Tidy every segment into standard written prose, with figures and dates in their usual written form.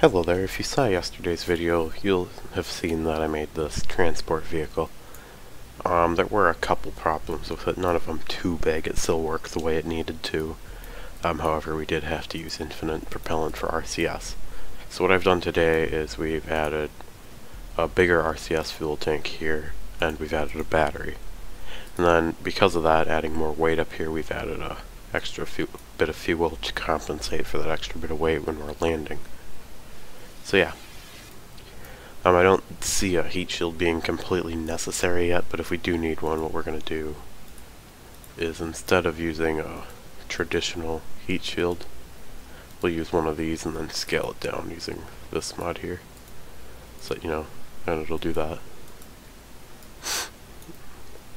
Hello there, if you saw yesterday's video, you'll have seen that I made this transport vehicle. There were a couple problems with it, none of them too big, it still worked the way it needed to. However, we did have to use infinite propellant for RCS. So what I've done today is we've added a bigger RCS fuel tank here, and we've added a battery. And then, because of that, adding more weight up here, we've added a extra bit of fuel to compensate for that extra bit of weight when we're landing. So yeah, I don't see a heat shield being completely necessary yet, but if we do need one, what we're going to do is instead of using a traditional heat shield, we'll use one of these and then scale it down using this mod here. So, and it'll do that.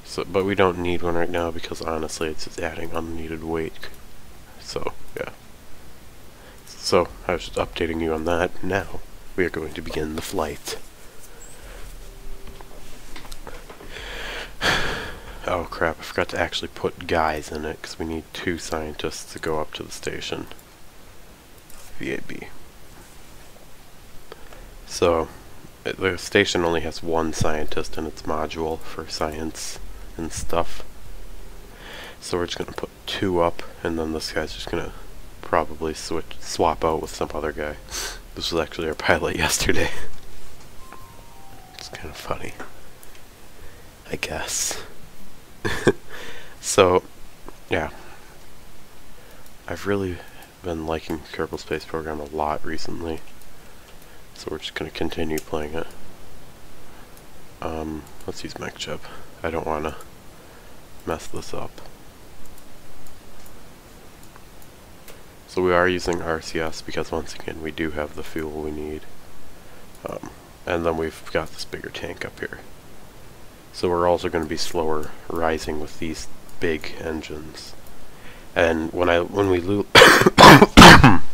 So, but we don't need one right now because honestly it's just adding unneeded weight. So, yeah. So, I was just updating you on that. Now, we are going to begin the flight. Oh crap, I forgot to actually put guys in it, because we need 2 scientists to go up to the station. VAB. So, the station only has 1 scientist in its module for science and stuff. So we're just going to put 2 up, and then this guy's just going to probably swap out with some other guy. This was actually our pilot yesterday. It's kind of funny, I guess. So, yeah. I've really been liking Kerbal Space Program a lot recently. So we're just going to continue playing it. Let's use mech chip. I don't want to mess this up. So we are using RCS because once again we do have the fuel we need. And then we've got this bigger tank up here. So we're also going to be slower rising with these big engines. And when we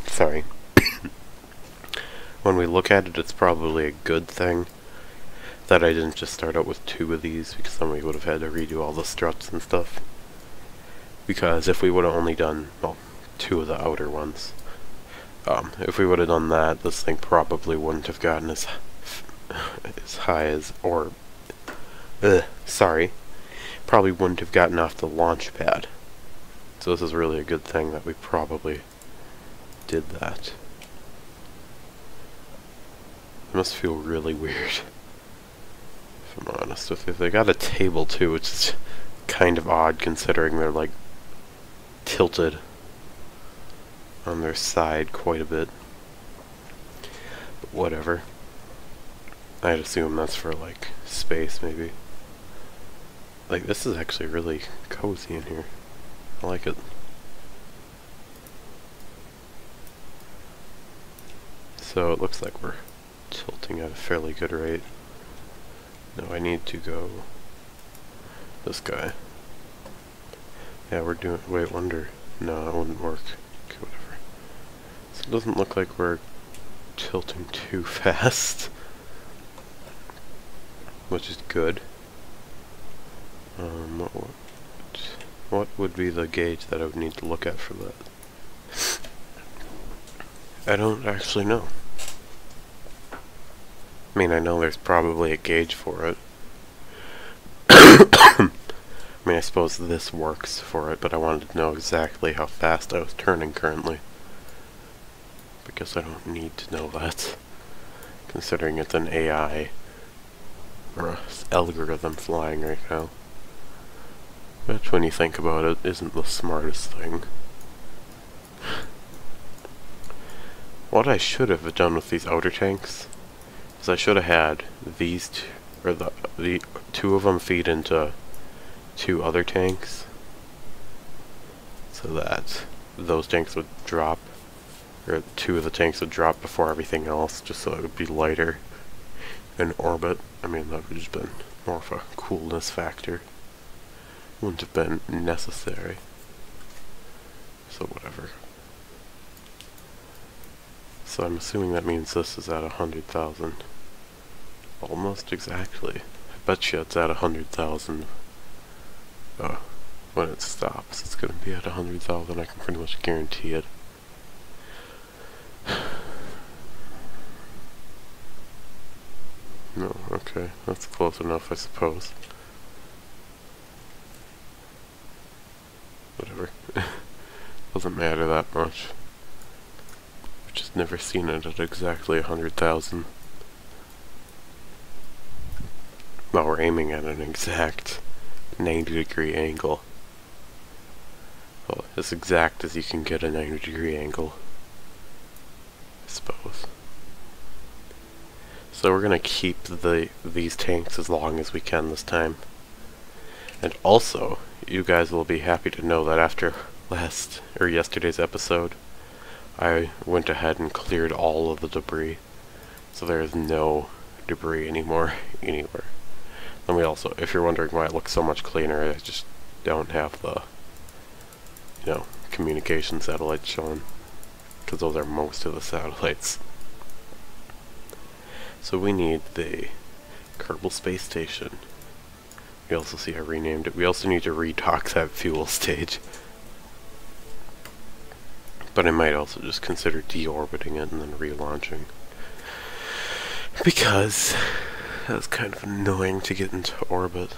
sorry. When we look at it, it's probably a good thing that I didn't just start out with 2 of these, because then we would have had to redo all the struts and stuff. Because if we would have only done, well, 2 of the outer ones, if we would have done that, this thing probably wouldn't have gotten as high as, probably wouldn't have gotten off the launch pad. So this is really a good thing that we probably did that. It must feel really weird, if I'm honest with you. They got a table too, which is kind of odd considering they're like tilted on their side quite a bit. But whatever. I'd assume that's for like space maybe. Like, this is actually really cozy in here. I like it. So it looks like we're tilting at a fairly good rate. Now I need to go this guy. Yeah, we're doing, wait, wonder. No, it wouldn't work. Okay, whatever. So it doesn't look like we're tilting too fast, which is good. What would be the gauge that I would need to look at for that? I don't actually know. I mean, I know there's probably a gauge for it. I mean, I suppose this works for it, but I wanted to know exactly how fast I was turning currently. Because I don't need to know that, considering it's an AI, or an algorithm flying right now. Which, when you think about it, isn't the smartest thing. What I should have done with these outer tanks is I should have had these two, or the 2 of them feed into 2 other tanks, so that those tanks would drop, or 2 of the tanks would drop before everything else, just so it would be lighter in orbit. I mean, that would have just been more of a coolness factor. Wouldn't have been necessary. So whatever. So I'm assuming that means this is at 100,000. Almost exactly. I bet you it's at 100,000. When it stops, it's going to be at 100,000. I can pretty much guarantee it. Okay, that's close enough, I suppose. Whatever. Doesn't matter that much. I've just never seen it at exactly 100,000. Well, we're aiming at an exact 90-degree angle. Well, as exact as you can get a 90-degree angle, I suppose. So we're gonna keep these tanks as long as we can this time. And also, you guys will be happy to know that after yesterday's episode, I went ahead and cleared all of the debris. So there is no debris anymore anywhere. And we also, if you're wondering why it looks so much cleaner, I just don't have the, communication satellites showing. Because those are most of the satellites. So we need the Kerbal space station. You also see I renamed it. We also need to redock that fuel stage. But I might also just consider deorbiting it and then relaunching. Because that's kind of annoying to get into orbit.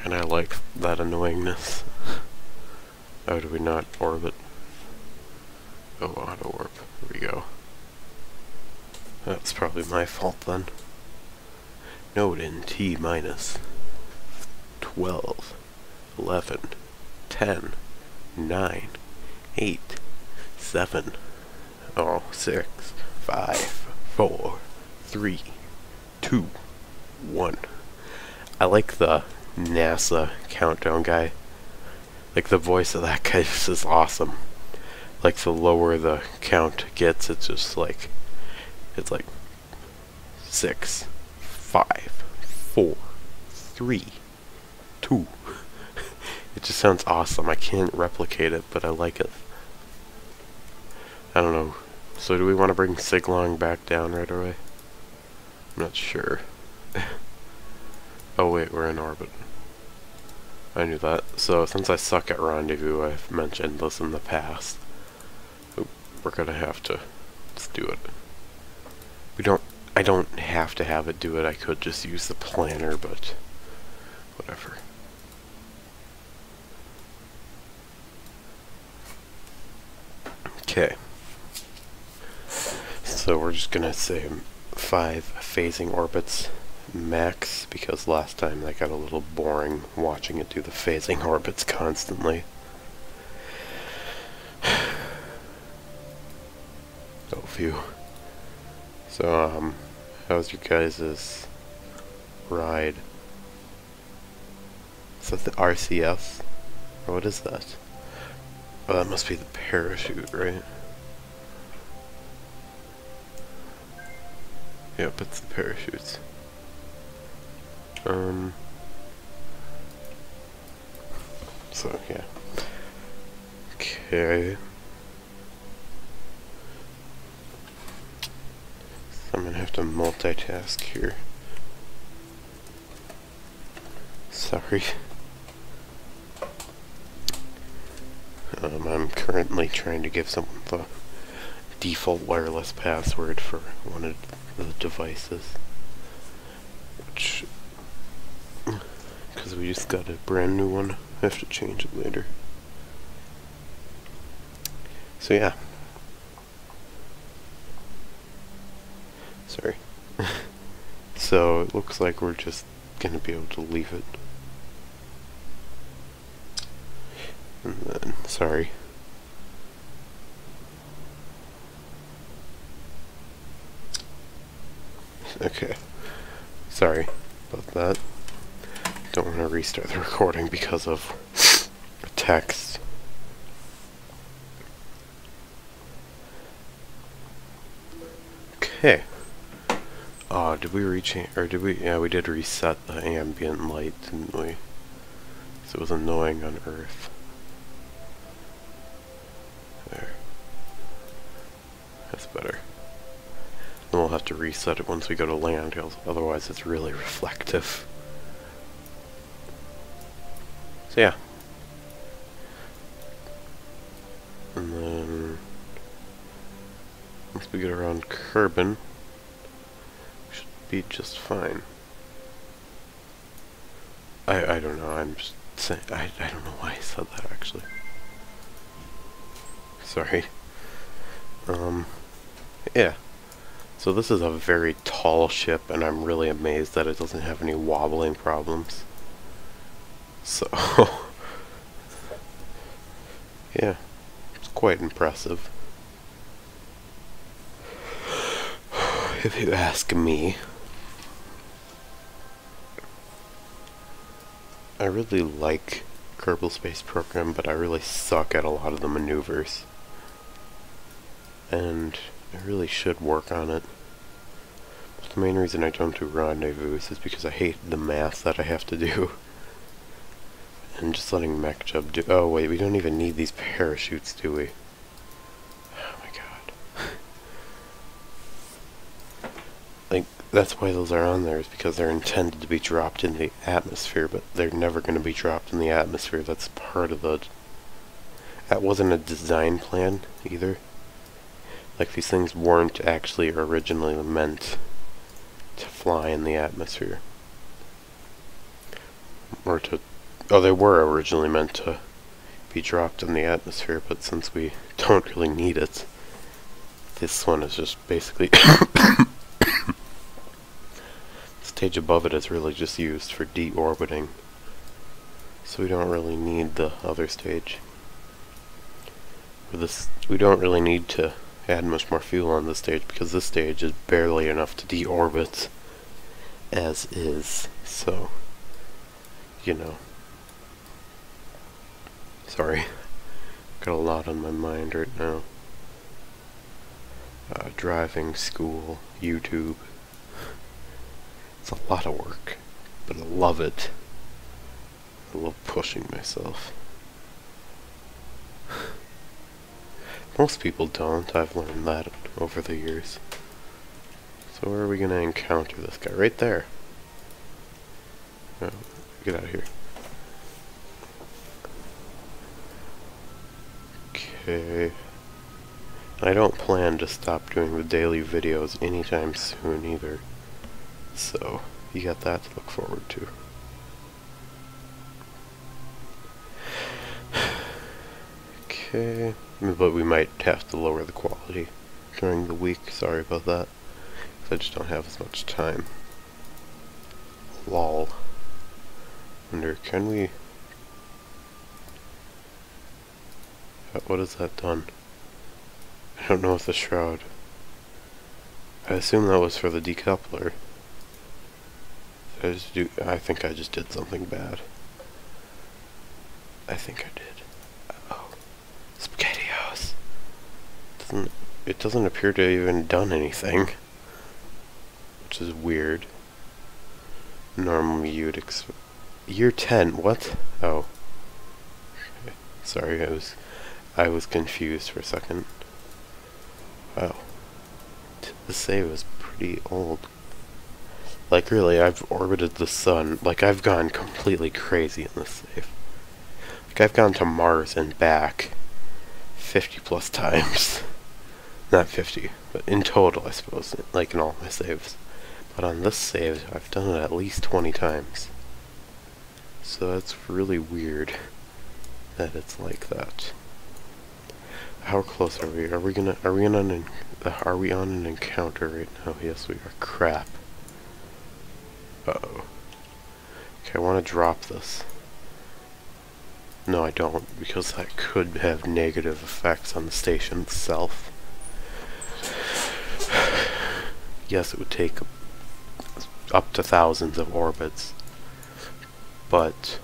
And I like that annoyingness. Oh, do we not orbit? Oh, auto warp. There we go. That's probably my fault then. Node in T minus 12, 11, 10, 9, 8, 7, 6, 5, 4, 3, 2, 1. I like the NASA countdown guy. Like the voice of that guy just is awesome. Like the lower the count gets, it's just like, it's like 6, 5, 4, 3, 2. It just sounds awesome. I can't replicate it, but I like it. I don't know. So do we want to bring Siglong back down right away? I'm not sure. Oh wait, we're in orbit. I knew that. So since I suck at rendezvous, I've mentioned this in the past. We're gonna have to just do it. I don't have to have it do it. I could just use the planner, but whatever. Okay. So we're just gonna say 5 phasing orbits max, because last time that got a little boring watching it do the phasing orbits constantly. Oh, phew. So, how's your guys' ride? Is that the RCS? Or what is that? Oh, that must be the parachute, right? Yep, it's the parachutes. So, yeah. Okay. I'm gonna have to multitask here. Sorry. I'm currently trying to give someone the default wireless password for one of the devices. Which, because we just got a brand new one, I have to change it later. So yeah. Sorry. So it looks like we're just gonna be able to leave it. And then, sorry. Okay. Sorry about that. Don't want to restart the recording because of text. Okay. Did we yeah, we did reset the ambient light, didn't we? So it was annoying on Earth. There. That's better. Then we'll have to reset it once we go to land, otherwise it's really reflective. So yeah. And then once we get around Kerbal, we should be just fine. I don't know, I'm just saying, I don't know why I said that actually. Sorry. Yeah. So this is a very tall ship, and I'm really amazed that it doesn't have any wobbling problems. So, yeah, it's quite impressive, if you ask me. I really like Kerbal Space Program, but I really suck at a lot of the maneuvers. And I really should work on it. But the main reason I don't do rendezvous is because I hate the math that I have to do. And just letting MechJub do— oh wait, we don't even need these parachutes, do we? Oh my god. Like, that's why those are on there, is because they're intended to be dropped in the atmosphere, but they're never going to be dropped in the atmosphere. That's part of the— that wasn't a design plan, either. Like, these things weren't actually originally meant to fly in the atmosphere. Or to— oh, they were originally meant to be dropped in the atmosphere, but since we don't really need it, this one is just basically— the stage above it is really just used for deorbiting, so we don't really need the other stage. For this, we don't really need to add much more fuel on this stage, because this stage is barely enough to deorbit as is, so, you know. Sorry, got a lot on my mind right now. Driving, school, YouTube. It's a lot of work, but I love it. I love pushing myself. Most people don't, I've learned that over the years. So where are we going to encounter this guy? Right there. Oh, get out of here. Okay. I don't plan to stop doing the daily videos anytime soon either. So, you got that to look forward to. Okay. But we might have to lower the quality during the week. Sorry about that. I just don't have as much time. Lol. Wonder, can we... what has that done? I don't know if the shroud... I assume that was for the decoupler. I think I just did something bad. I think I did. Oh. SpaghettiOs! It doesn't appear to have even done anything. Which is weird. Normally you'd expect... Year 10, what? Oh. Okay. Sorry, I was confused for a second. Wow. The save is pretty old. Like, really, I've orbited the sun. Like, I've gone completely crazy in this save. Like, I've gone to Mars and back 50 plus times. Not 50, but in total, I suppose, like in all my saves. But on this save, I've done it at least 20 times. So that's really weird that it's like that. How close are we? Are we on an encounter right now? Yes, we are. Crap. Uh-oh. Okay, I want to drop this. No, I don't, because that could have negative effects on the station itself. Yes, it would take up to thousands of orbits, but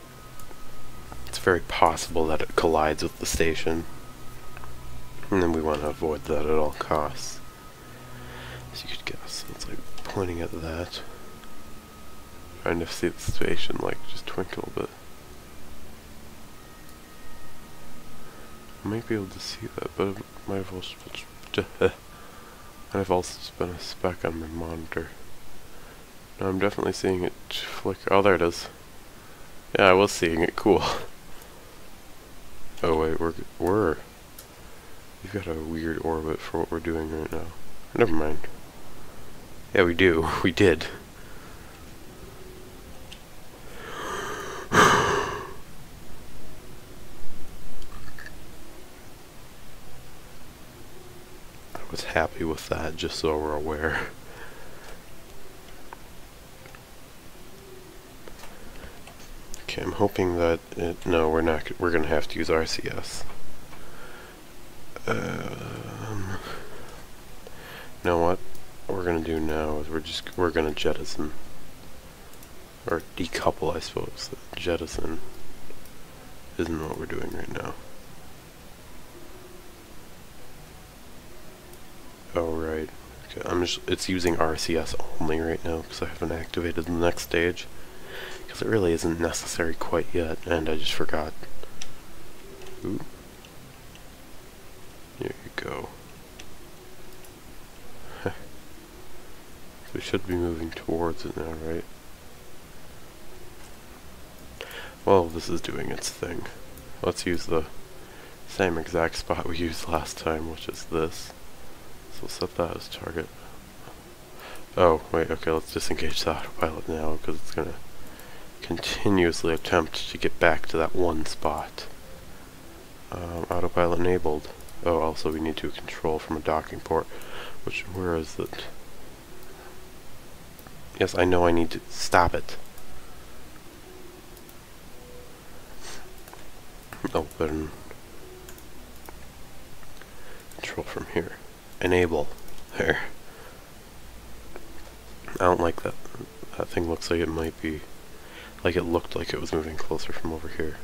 it's very possible that it collides with the station, and then we want to avoid that at all costs. As you could guess, it's like pointing at that, trying to see the station like just twinkle a bit. I might be able to see that, but it might have also just been a speck on my monitor. No, I'm definitely seeing it flicker. Oh, there it is. Yeah, I was seeing it. Cool. Oh wait, we've got a weird orbit for what we're doing right now. Never mind. Yeah, we do. We did. I was happy with that, just so we're aware. Okay, I'm hoping that no, we're not. We're gonna have to use RCS. You know what? What we're gonna do now is we're gonna jettison or decouple, I suppose. Jettison isn't what we're doing right now. Oh right. Okay, it's using RCS only right now because I haven't activated the next stage. Because it really isn't necessary quite yet, and I just forgot. Ooh. There you go. So we should be moving towards it now, right? Well, this is doing its thing. Let's use the same exact spot we used last time, which is this. So set that as target. Oh, wait, okay, let's disengage the autopilot now, because it's gonna continuously attempt to get back to that one spot. Autopilot enabled. Oh, also we need to control from a docking port. Where is it? Yes, I know I need to stop it. Open. Control from here. Enable. There. I don't like that. That thing looks like it might be... Like it looked like it was moving closer from over here.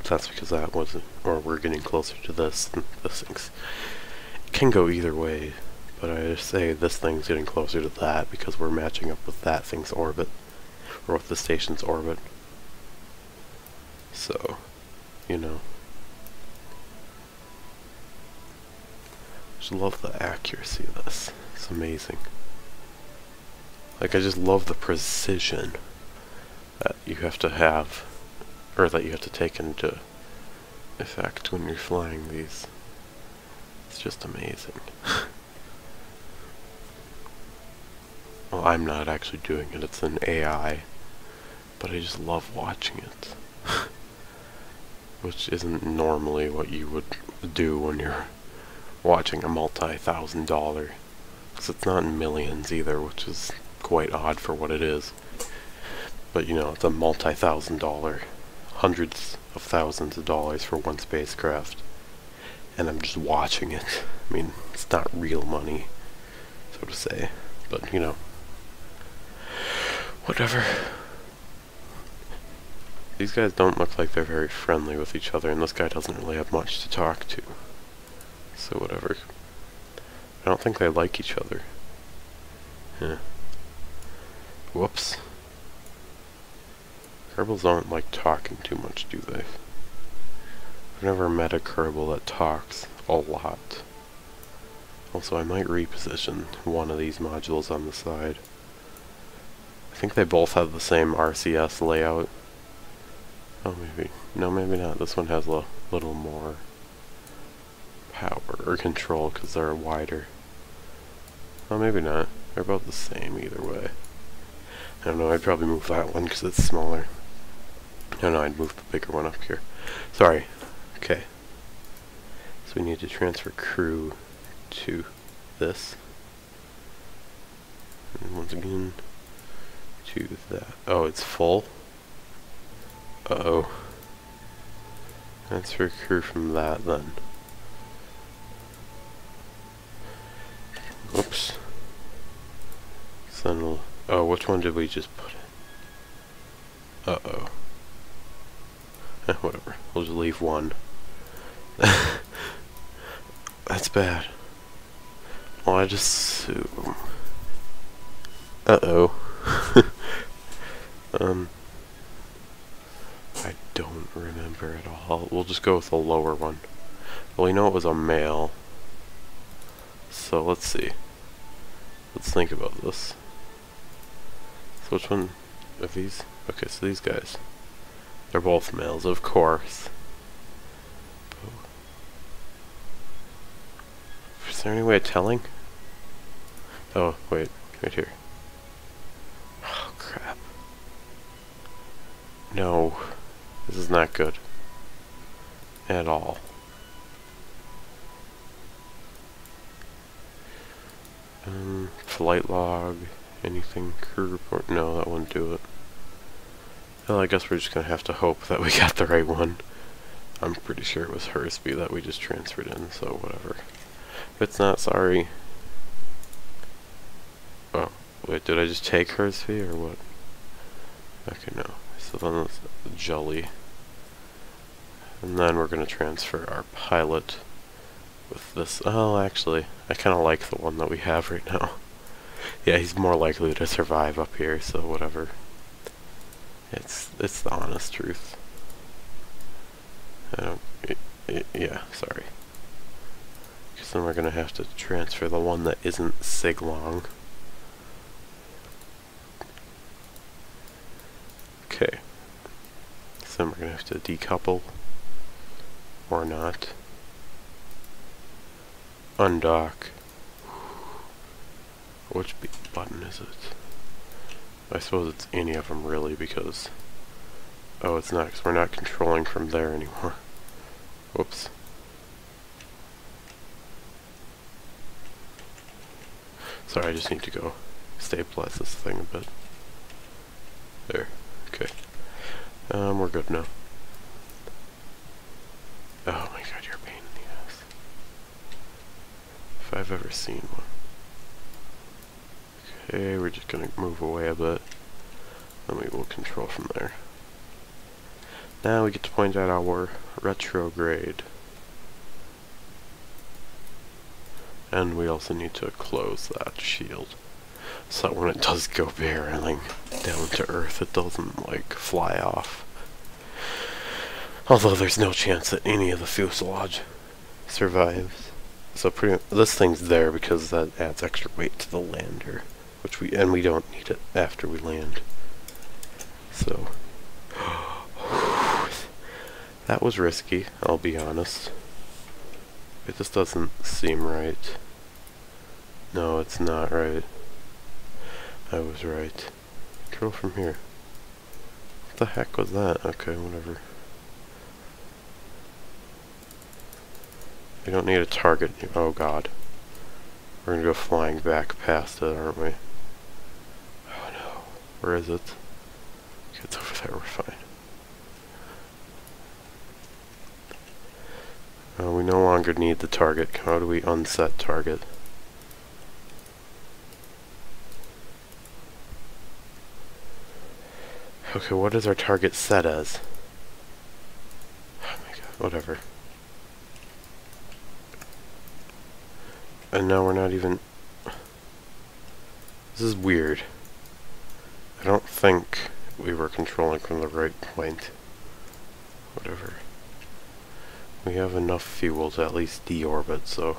That's because that wasn't... Or we're getting closer to this than this thing's... It can go either way, but I just say this thing's getting closer to that because we're matching up with that thing's orbit. Or with the station's orbit. So, you know. I just love the accuracy of this. It's amazing. Like, I just love the precision that you have to have, or that you have to take into effect when you're flying these. It's just amazing. Well, I'm not actually doing it, it's an AI, but I just love watching it. Which isn't normally what you would do when you're watching a multi-$1,000, because it's not in millions either, which is quite odd for what it is. But you know, it's a multi-$1,000, hundreds of thousands of dollars for one spacecraft, and I'm just watching it. I mean, it's not real money, so to say, but you know, whatever. These guys don't look like they're very friendly with each other, and this guy doesn't really have much to talk to. So whatever. I don't think they like each other. Yeah. Whoops. Kerbals don't like talking too much, do they? I've never met a Kerbal that talks a lot. Also, I might reposition one of these modules on the side. I think they both have the same RCS layout. Oh, maybe. No, maybe not. This one has a little more power or control because they're wider. Oh, maybe not. They're about the same either way. I don't know, I'd probably move that one because it's smaller. No, I'd move the bigger one up here. Sorry. Okay. So we need to transfer crew to this. And once again, to that. Oh, it's full? Uh-oh. Transfer crew from that then. Oops. So then we'll... Oh, which one did we just put in? Uh-oh. Whatever. We'll just leave one. That's bad. Well, I just... Uh-oh. I don't remember at all. We'll just go with the lower one. Well, we know it was a male. So, let's see. Let's think about this. So which one of these? Okay, so these guys. They're both males, of course. Is there any way of telling? Oh, wait, right here. Oh, crap. No, this is not good. At all. Flight log, anything, crew report? No, that wouldn't do it. Well, I guess we're just gonna have to hope that we got the right one. I'm pretty sure it was Hersby that we just transferred in, so whatever. If it's not, sorry. Oh, wait, did I just take Hersby or what? Okay, no. So then it's Jelly. And then we're gonna transfer our pilot with this. Oh, actually, I kind of like the one that we have right now. Yeah, he's more likely to survive up here, so whatever. It's the honest truth. I don't. Yeah, sorry. Because then we're gonna have to transfer the one that isn't Siglong. Okay. So then we're gonna have to decouple. Or not. Undock. Which button is it? I suppose it's any of them really, because... Oh, it's not, because we're not controlling from there anymore. Whoops. Sorry, I just need to go stabilize this thing a bit. There. Okay. We're good now. Oh my god, you're a pain in the ass. If I've ever seen one. Okay, we're just gonna move away a bit. Then we will control from there. Now we get to point out our retrograde. And we also need to close that shield. So that when it does go barreling down to Earth, it doesn't, like, fly off. Although there's no chance that any of the fuselage survives. So this thing's there because that adds extra weight to the lander. And we don't need it after we land. So... that was risky, I'll be honest. It just doesn't seem right. No, it's not right. I was right. Control from here. What the heck was that? Okay, whatever. We don't need a target. Oh god. We're gonna go flying back past it, aren't we? Oh no. Where is it? Okay, it's over there, we're fine. We no longer need the target. How do we unset target? Okay, what is our target set as? Oh my god, whatever. And now we're not even... This is weird. I don't think we were controlling from the right point. Whatever. We have enough fuel to at least deorbit, so...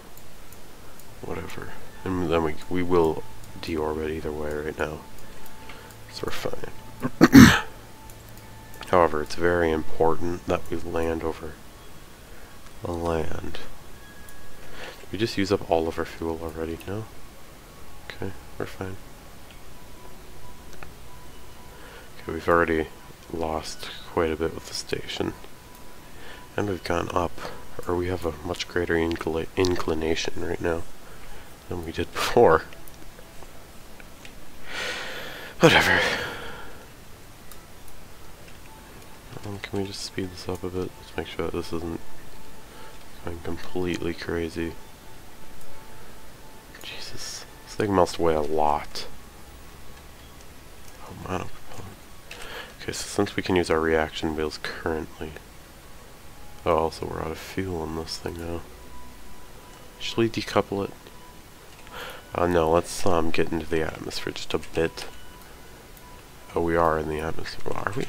whatever. And then we will deorbit either way right now. So we're fine. However, it's very important that we land over the land. Did we just use up all of our fuel already? No? Okay, we're fine. Okay, we've already lost quite a bit with the station. And we've gone up, or we have a much greater inclination right now than we did before. Whatever. Can we just speed this up a bit? Let's make sure that this isn't going completely crazy. Jesus. This thing must weigh a lot. Oh, monopropellant. Okay, so since we can use our reaction wheels currently... Oh, also we're out of fuel in this thing now. Should we decouple it? No, let's get into the atmosphere just a bit. Oh, we are in the atmosphere. Well, are we?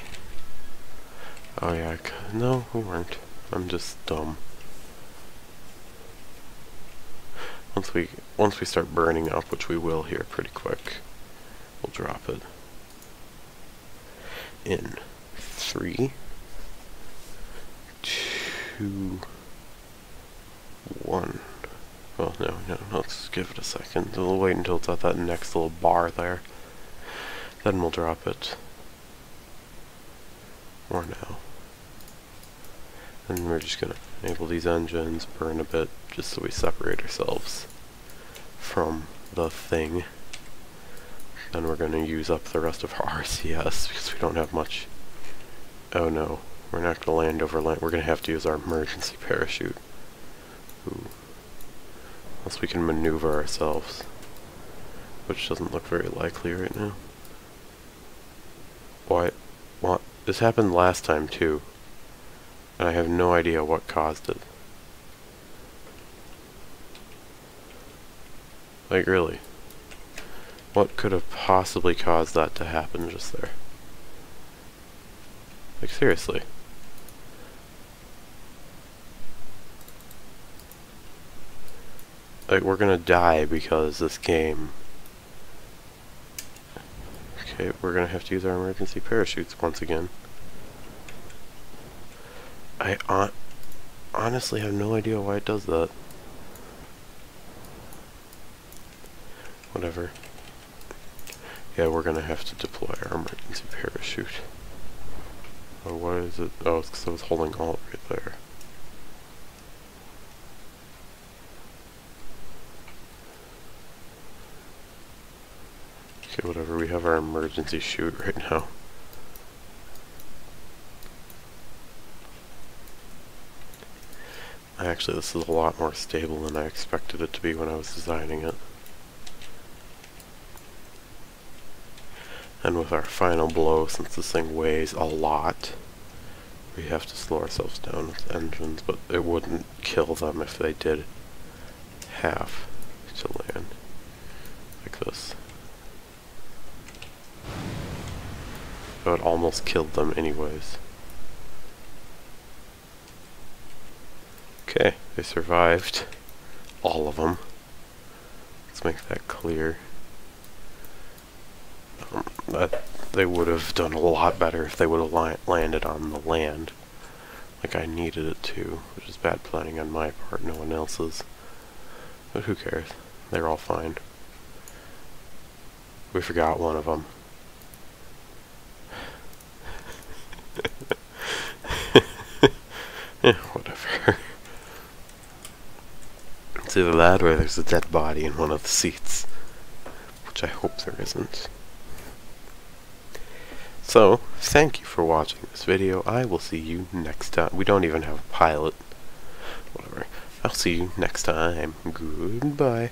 Oh yeah, no, we weren't. I'm just dumb. Once we start burning up, which we will here pretty quick, we'll drop it. In 3, 2, 1. Well, no, let's give it a second. We'll wait until it's at that next little bar there. Then we'll drop it. Or now. And we're just gonna enable these engines, burn a bit, just so we separate ourselves from the thing. Then we're gonna use up the rest of our RCS because we don't have much. Oh no, we're not gonna land over land. We're gonna have to use our emergency parachute. Ooh. Unless we can maneuver ourselves, which doesn't look very likely right now. What? This happened last time too, and I have no idea what caused it. Like, really? What could have possibly caused that to happen just there? Like, seriously. Like, we're gonna die because this game... Okay, we're gonna have to use our emergency parachutes once again. I honestly have no idea why it does that. Whatever. Yeah, we're gonna have to deploy our emergency parachute. Oh, what is it? Oh, it's because I was holding alt right there. Okay, whatever, we have our emergency chute right now. Actually, this is a lot more stable than I expected it to be when I was designing it. And with our final blow, since this thing weighs a lot, we have to slow ourselves down with engines, but it wouldn't kill them if they did have to land like this. It would almost killed them anyways. Okay, they survived. All of them. Let's make that clear. They would have done a lot better if they would have landed on the land like I needed it to, which is bad planning on my part, no one else's. But who cares? They're all fine. We forgot one of them. Whatever. It's either that or there's a dead body in one of the seats, which I hope there isn't. So, thank you for watching this video. I will see you next time. We don't even have a pilot. Whatever. I'll see you next time. Goodbye.